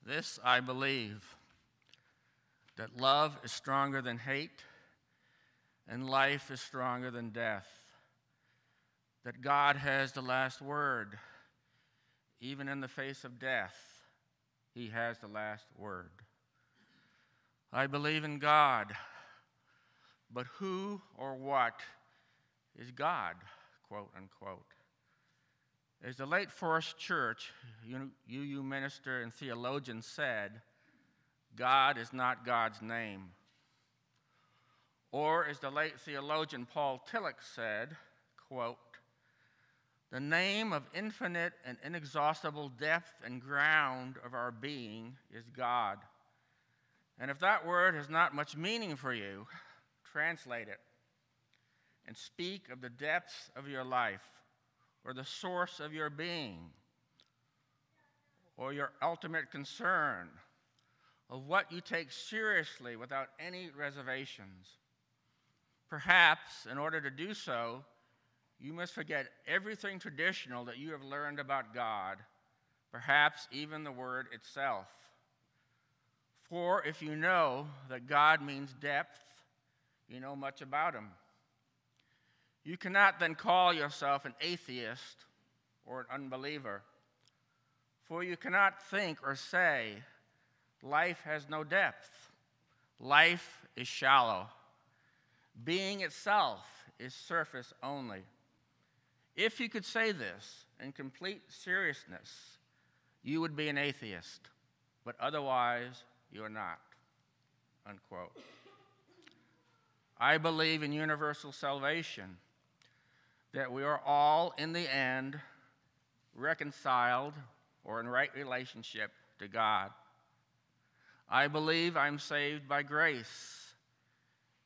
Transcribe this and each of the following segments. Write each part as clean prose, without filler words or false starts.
This I believe, that love is stronger than hate, and life is stronger than death, that God has the last word. Even in the face of death, he has the last word. I believe in God, but who or what is God, quote unquote? As the late Forrest Church, UU minister and theologian, said, God is not God's name. Or as the late theologian Paul Tillich said, quote, the name of infinite and inexhaustible depth and ground of our being is God. And if that word has not much meaning for you, translate it and speak of the depths of your life, or the source of your being, or your ultimate concern, of what you take seriously without any reservations. Perhaps, in order to do so, you must forget everything traditional that you have learned about God, perhaps even the word itself. For if you know that God means depth, you know much about him. You cannot then call yourself an atheist or an unbeliever, for you cannot think or say, life has no depth. Life is shallow. Being itself is surface only. If you could say this in complete seriousness, you would be an atheist, but otherwise you are not, unquote. I believe in universal salvation, that we are all, in the end, reconciled or in right relationship to God. I believe I'm saved by grace,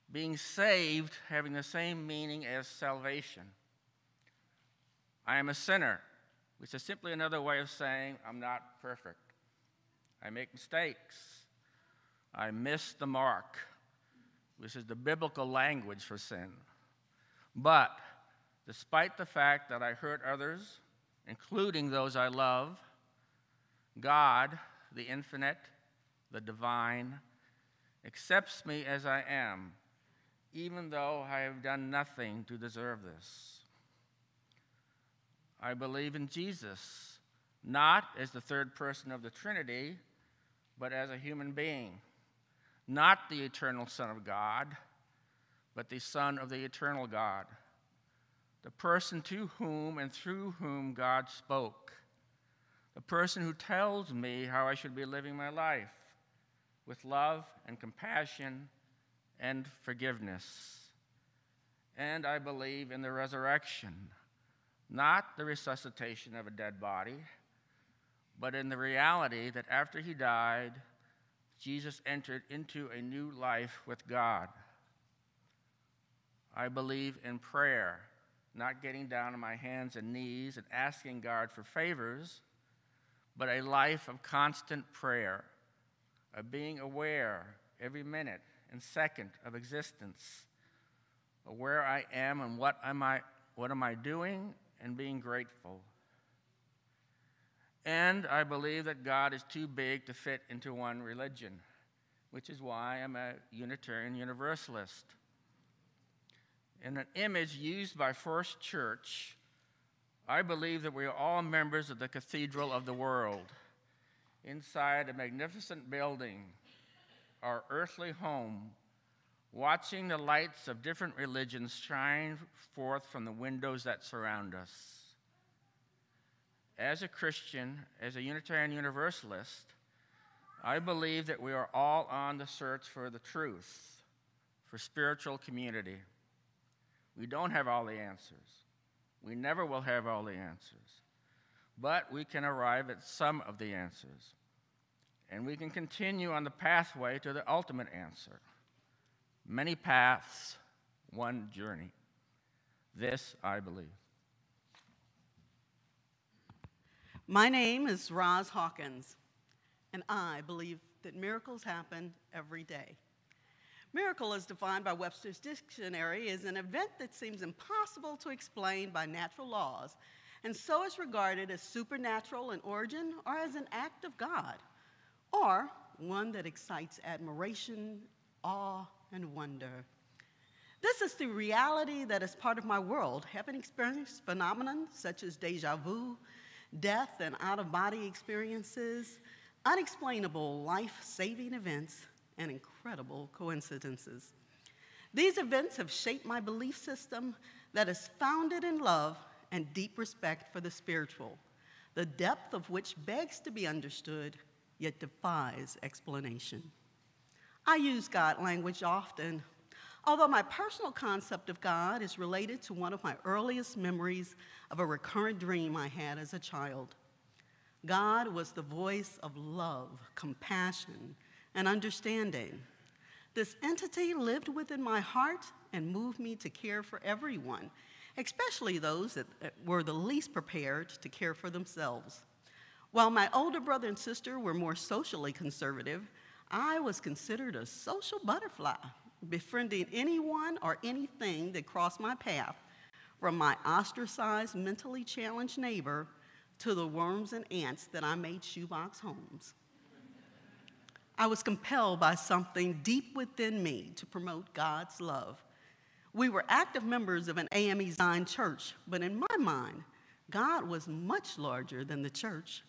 being saved having the same meaning as salvation. I am a sinner, which is simply another way of saying I'm not perfect. I make mistakes. I miss the mark, which is the biblical language for sin. But despite the fact that I hurt others, including those I love, God, the infinite, the divine, accepts me as I am, even though I have done nothing to deserve this. I believe in Jesus, not as the third person of the Trinity, but as a human being, not the eternal Son of God, but the Son of the eternal God, the person to whom and through whom God spoke, the person who tells me how I should be living my life with love and compassion and forgiveness. And I believe in the resurrection, not the resuscitation of a dead body, but in the reality that after he died, Jesus entered into a new life with God. I believe in prayer, not getting down on my hands and knees and asking God for favors, but a life of constant prayer, of being aware every minute and second of existence, of where I am and what am I doing, and being grateful. And I believe that God is too big to fit into one religion, which is why I'm a Unitarian Universalist. In an image used by First Church, I believe that we are all members of the cathedral of the world, inside a magnificent building, our earthly home, watching the lights of different religions shine forth from the windows that surround us. As a Christian, as a Unitarian Universalist, I believe that we are all on the search for the truth, for spiritual community. We don't have all the answers. We never will have all the answers. But we can arrive at some of the answers. And we can continue on the pathway to the ultimate answer. Many paths, one journey. This I believe. My name is Roz Hawkins, and I believe that miracles happen every day. Miracle is defined by Webster's Dictionary as an event that seems impossible to explain by natural laws, and so is regarded as supernatural in origin or as an act of God, or one that excites admiration, awe, and wonder. This is the reality that is part of my world, having experienced phenomena such as deja vu, death and out-of-body experiences, unexplainable life-saving events, and incredible coincidences. These events have shaped my belief system that is founded in love and deep respect for the spiritual, the depth of which begs to be understood, yet defies explanation. I use God language often, although my personal concept of God is related to one of my earliest memories of a recurrent dream I had as a child. God was the voice of love, compassion, and understanding. This entity lived within my heart and moved me to care for everyone, especially those that were the least prepared to care for themselves. While my older brother and sister were more socially conservative, I was considered a social butterfly, befriending anyone or anything that crossed my path, from my ostracized, mentally challenged neighbor to the worms and ants that I made shoebox homes. I was compelled by something deep within me to promote God's love. We were active members of an AME Zion church, but in my mind, God was much larger than the church.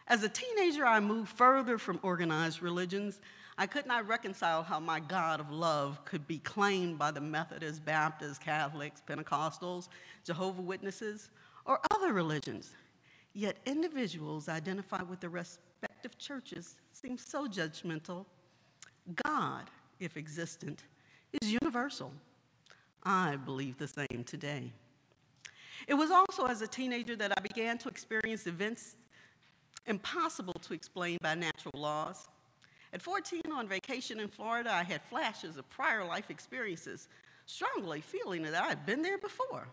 As a teenager, I moved further from organized religions. I could not reconcile how my God of love could be claimed by the Methodists, Baptists, Catholics, Pentecostals, Jehovah's Witnesses, or other religions. Yet individuals identified with the respective churches seem so judgmental. God, if existent, is universal. I believe the same today. It was also as a teenager that I began to experience events impossible to explain by natural laws. At 14, on vacation in Florida, I had flashes of prior life experiences, strongly feeling that I had been there before.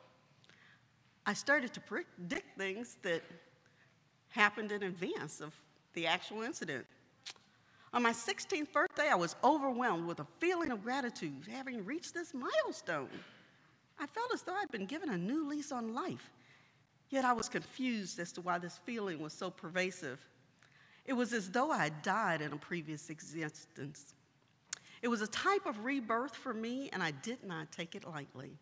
I started to predict things that happened in advance of the actual incident. On my 16th birthday, I was overwhelmed with a feeling of gratitude, having reached this milestone. I felt as though I'd been given a new lease on life, yet I was confused as to why this feeling was so pervasive. It was as though I had died in a previous existence. It was a type of rebirth for me, and I did not take it lightly.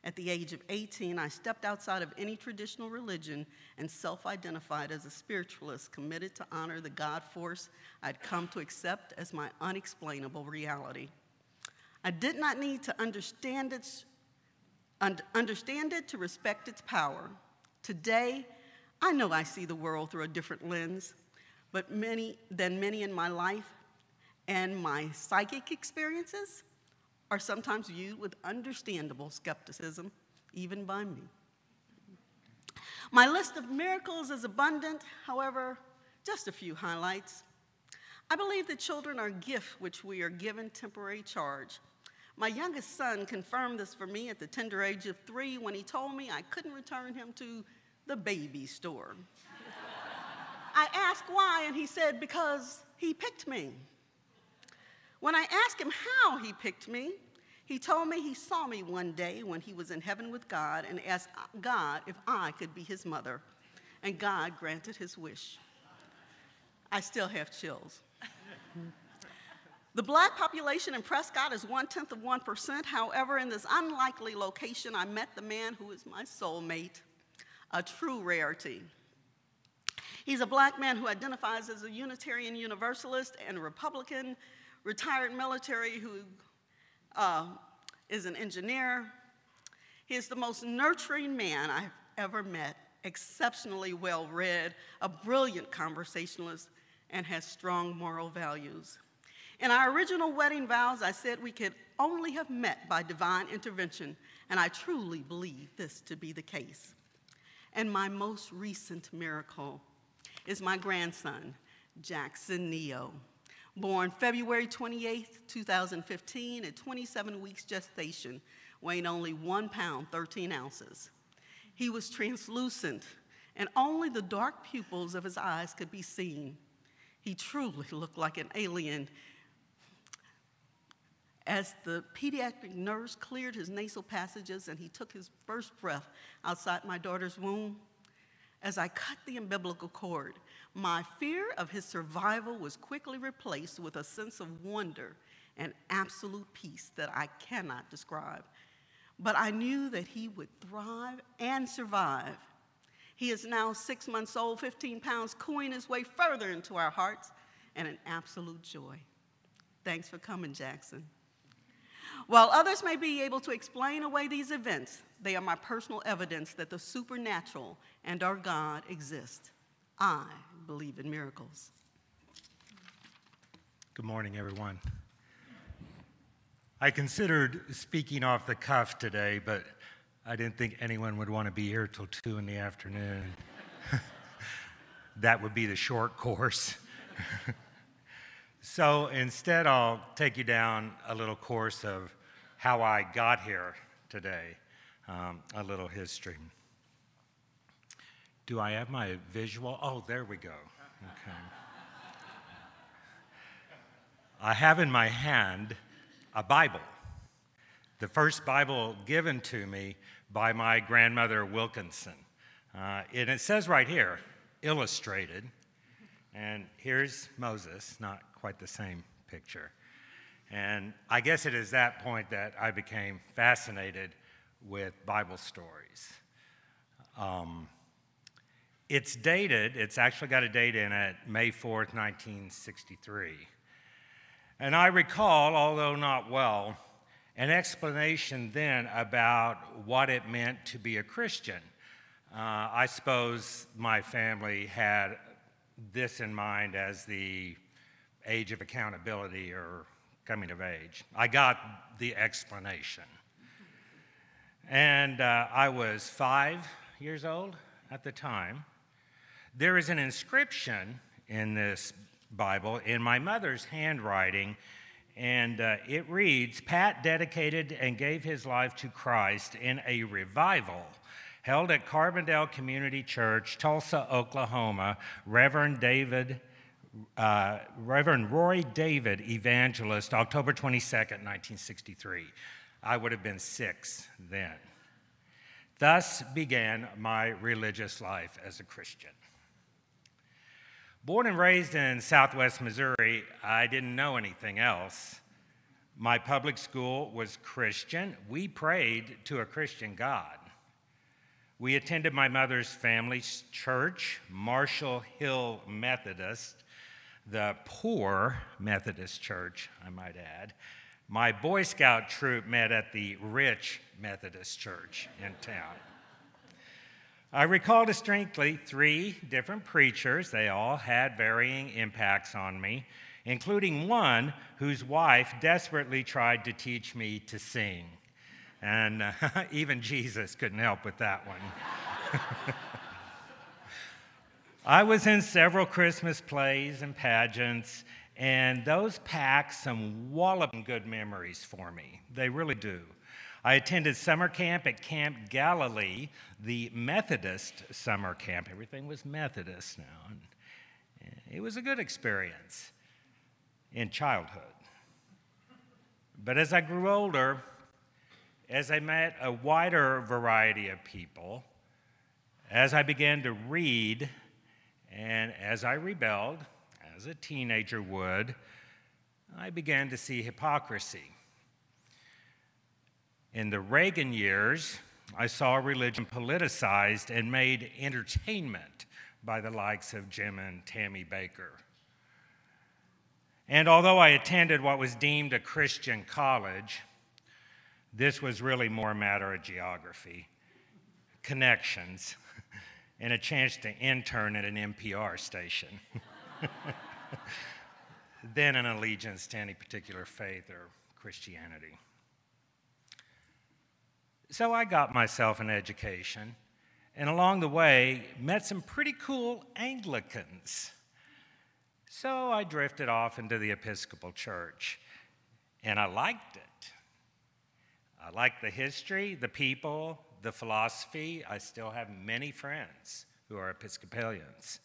At the age of 18, I stepped outside of any traditional religion and self-identified as a spiritualist committed to honor the God force I'd come to accept as my unexplainable reality. I did not need to understand it to respect its power. Today, I know I see the world through a different lens, but many in my life and my psychic experiences are sometimes viewed with understandable skepticism, even by me. My list of miracles is abundant, however, just a few highlights. I believe that children are a gift which we are given temporary charge. My youngest son confirmed this for me at the tender age of 3 when he told me I couldn't return him to the baby store. I asked why, and he said, because he picked me. When I asked him how he picked me, he told me he saw me one day when he was in heaven with God and asked God if I could be his mother, and God granted his wish. I still have chills. The black population in Prescott is 0.1%. However, in this unlikely location, I met the man who is my soulmate, a true rarity. He's a black man who identifies as a Unitarian Universalist and a Republican, retired military who is an engineer. He is the most nurturing man I've ever met, exceptionally well-read, a brilliant conversationalist, and has strong moral values. In our original wedding vows, I said we could only have met by divine intervention, and I truly believe this to be the case. And my most recent miracle is my grandson, Jackson Neo, born February 28, 2015, at 27 weeks gestation, weighing only 1 pound, 13 ounces. He was translucent, and only the dark pupils of his eyes could be seen. He truly looked like an alien. As the pediatric nurse cleared his nasal passages and he took his first breath outside my daughter's womb, As I cut the umbilical cord, my fear of his survival was quickly replaced with a sense of wonder and absolute peace that I cannot describe. But I knew that he would thrive and survive. He is now 6 months old, 15 pounds, cooing his way further into our hearts, and an absolute joy. Thanks for coming, Jackson. While others may be able to explain away these events, they are my personal evidence that the supernatural and our God exist. I believe in miracles. Good morning, everyone. I considered speaking off the cuff today, but I didn't think anyone would want to be here till 2 in the afternoon. That would be the short course. So instead, I'll take you down a little course of how I got here today, a little history. Do I have my visual? Oh, there we go. Okay. I have in my hand a Bible, the first Bible given to me by my grandmother Wilkinson. And it says right here, illustrated, and here's Moses, not quite the same picture. And I guess it is that point that I became fascinated with Bible stories. It's dated, it's actually got a date in it, May 4th, 1963. And I recall, although not well, an explanation then about what it meant to be a Christian. I suppose my family had this in mind as the age of accountability or coming of age. I got the explanation. And I was 5 years old at the time. There is an inscription in this Bible in my mother's handwriting, and it reads, Pat dedicated and gave his life to Christ in a revival held at Carbondale Community Church, Tulsa, Oklahoma. Reverend Roy David, evangelist, October 22nd, 1963. I would have been 6 then. Thus began my religious life as a Christian. Born and raised in Southwest Missouri, I didn't know anything else. My public school was Christian. We prayed to a Christian God. We attended my mother's family's church, Marshall Hill Methodist, the poor Methodist church, I might add. My Boy Scout troop met at the rich Methodist church in town. I recall distinctly 3 different preachers. They all had varying impacts on me, including one whose wife desperately tried to teach me to sing. And even Jesus couldn't help with that one. I was in several Christmas plays and pageants, and those pack some walloping good memories for me. They really do. I attended summer camp at Camp Galilee, the Methodist summer camp. Everything was Methodist now. And it was a good experience in childhood. But as I grew older, as I met a wider variety of people, as I began to read, and as I rebelled, as a teenager would, I began to see hypocrisy. In the Reagan years, I saw religion politicized and made entertainment by the likes of Jim and Tammy Baker. And although I attended what was deemed a Christian college, this was really more a matter of geography, connections, and a chance to intern at an NPR station than an allegiance to any particular faith or Christianity. So I got myself an education, and along the way, met some pretty cool Anglicans. So I drifted off into the Episcopal Church, and I liked it. I liked the history, the people, the philosophy. I still have many friends who are Episcopalians.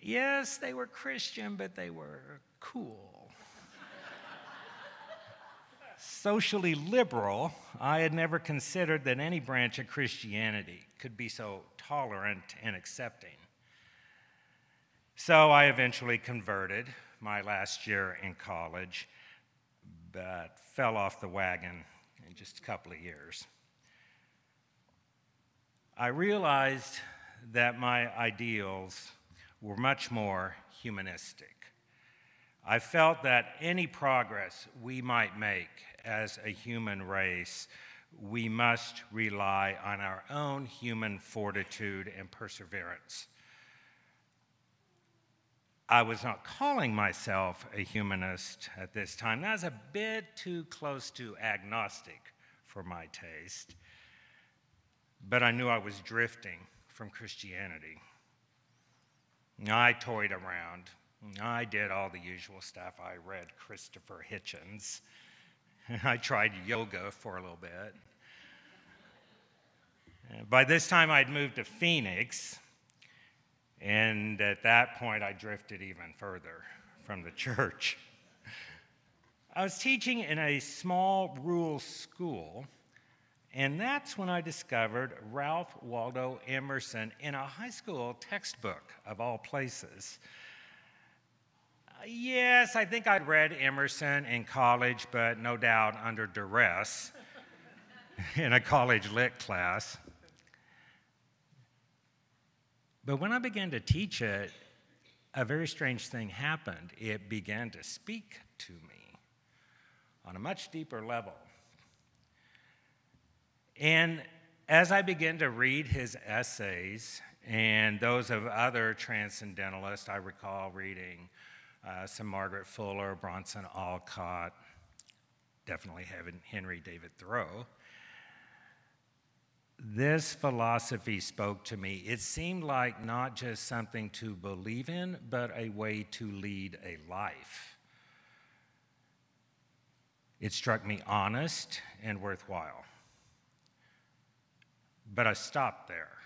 Yes, they were Christian, but they were cool. Socially liberal, I had never considered that any branch of Christianity could be so tolerant and accepting. So I eventually converted my last year in college, but fell off the wagon in just a couple of years. I realized that my ideals were much more humanistic. I felt that any progress we might make as a human race, we must rely on our own human fortitude and perseverance. I was not calling myself a humanist at this time. That was a bit too close to agnostic for my taste. But I knew I was drifting from Christianity. I toyed around. I did all the usual stuff. I read Christopher Hitchens. I tried yoga for a little bit. By this time, I'd moved to Phoenix, and at that point, I drifted even further from the church. I was teaching in a small rural school, and that's when I discovered Ralph Waldo Emerson in a high school textbook, of all places. Yes, I think I'd read Emerson in college, but no doubt under duress in a college lit class. But when I began to teach it, a very strange thing happened. It began to speak to me on a much deeper level. And as I began to read his essays and those of other transcendentalists, I recall reading some Margaret Fuller, Bronson Alcott, definitely Henry David Thoreau. This philosophy spoke to me. It seemed like not just something to believe in, but a way to lead a life. It struck me honest and worthwhile. But I stopped there.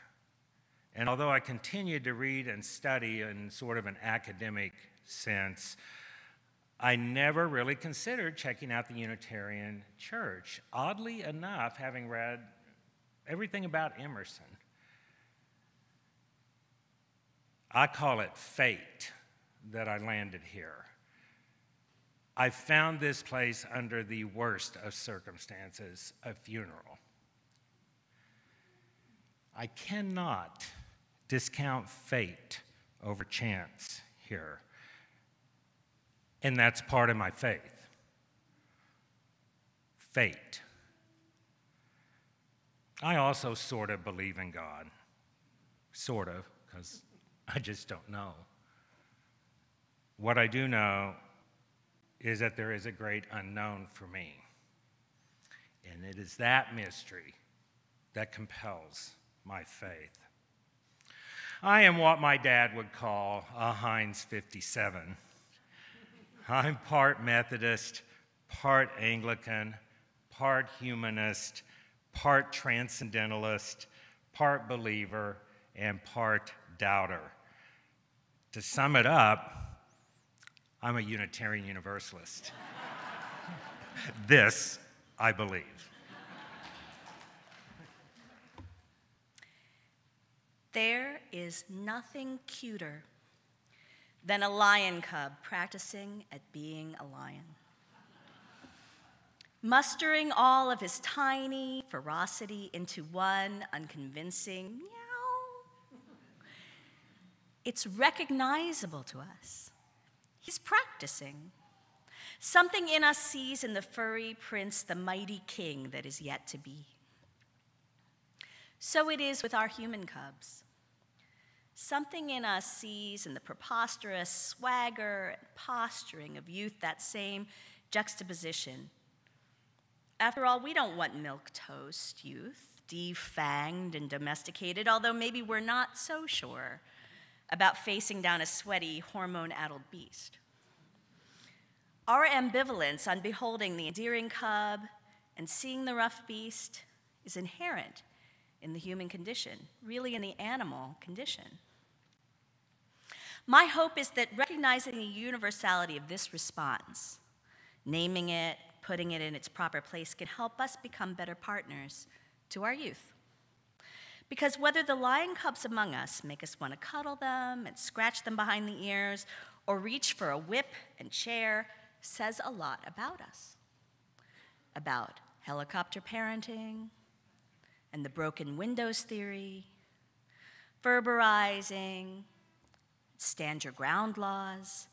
And although I continued to read and study in sort of an academic sense, I never really considered checking out the Unitarian Church. Oddly enough, having read everything about Emerson, I call it fate that I landed here. I found this place under the worst of circumstances, a funeral. I cannot discount fate over chance here. And that's part of my faith. Fate. I also sort of believe in God. Sort of, because I just don't know. What I do know is that there is a great unknown for me. And it is that mystery that compels my faith. I am what my dad would call a Heinz 57. I'm part Methodist, part Anglican, part humanist, part transcendentalist, part believer, and part doubter. To sum it up, I'm a Unitarian Universalist. This I believe. There is nothing cuter than a lion cub practicing at being a lion. Mustering all of his tiny ferocity into one unconvincing meow. It's recognizable to us. He's practicing. Something in us sees in the furry prince the mighty king that is yet to be. So it is with our human cubs. Something in us sees in the preposterous swagger and posturing of youth that same juxtaposition. After all, we don't want milquetoast youth, defanged and domesticated, although maybe we're not so sure about facing down a sweaty, hormone-addled beast. Our ambivalence on beholding the endearing cub and seeing the rough beast is inherent in the human condition, really in the animal condition. My hope is that recognizing the universality of this response, naming it, putting it in its proper place, can help us become better partners to our youth. Because whether the lion cubs among us make us want to cuddle them and scratch them behind the ears or reach for a whip and chair says a lot about us. About helicopter parenting and the broken windows theory, Ferberizing, stand your ground laws,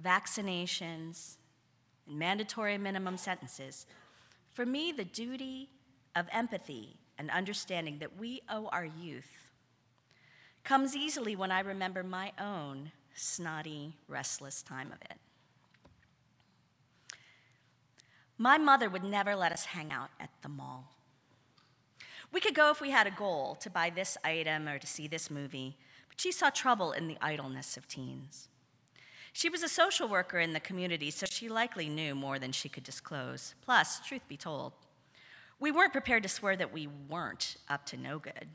vaccinations, and mandatory minimum sentences. For me, the duty of empathy and understanding that we owe our youth comes easily when I remember my own snotty, restless time of it. My mother would never let us hang out at the mall. We could go if we had a goal to buy this item or to see this movie, but she saw trouble in the idleness of teens. She was a social worker in the community, so she likely knew more than she could disclose. Plus, truth be told, we weren't prepared to swear that we weren't up to no good.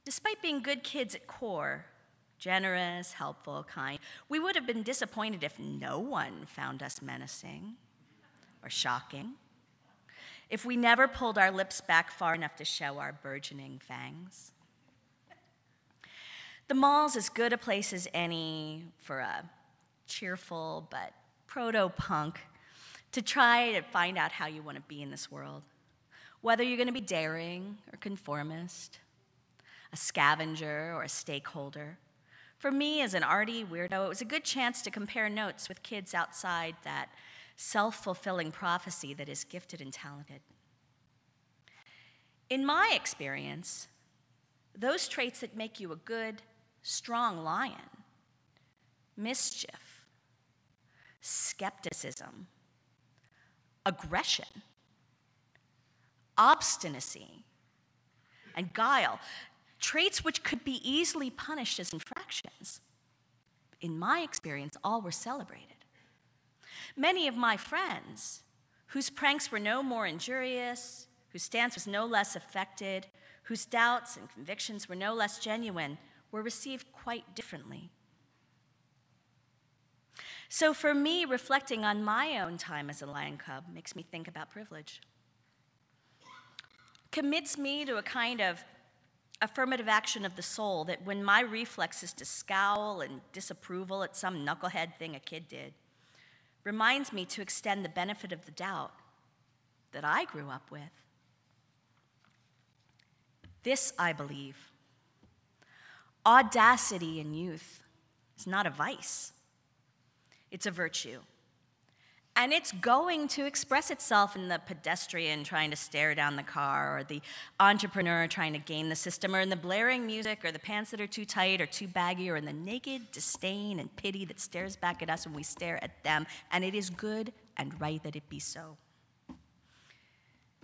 Despite being good kids at core, generous, helpful, kind, we would have been disappointed if no one found us menacing or shocking, if we never pulled our lips back far enough to show our burgeoning fangs. The mall's as good a place as any for a cheerful but proto-punk to try to find out how you want to be in this world, whether you're going to be daring or conformist, a scavenger or a stakeholder. For me, as an arty weirdo, it was a good chance to compare notes with kids outside that self-fulfilling prophecy that is gifted and talented. In my experience, those traits that make you a good, strong lion, mischief, skepticism, aggression, obstinacy, and guile, traits which could be easily punished as infractions, in my experience, all were celebrated. Many of my friends, whose pranks were no more injurious, whose stance was no less affected, whose doubts and convictions were no less genuine, were received quite differently. So for me, reflecting on my own time as a lion cub makes me think about privilege. Commits me to a kind of affirmative action of the soul that when my reflex is to scowl and disapproval at some knucklehead thing a kid did, reminds me to extend the benefit of the doubt that I grew up with. This, I believe, audacity in youth is not a vice. It's a virtue. And it's going to express itself in the pedestrian trying to stare down the car, or the entrepreneur trying to game the system, or in the blaring music, or the pants that are too tight or too baggy, or in the naked disdain and pity that stares back at us when we stare at them. And it is good and right that it be so.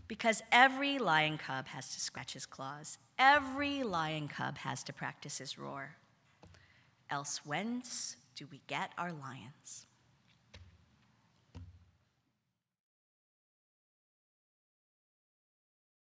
Because every lion cub has to scratch his claws. Every lion cub has to practice his roar. Else whence do we get our lions?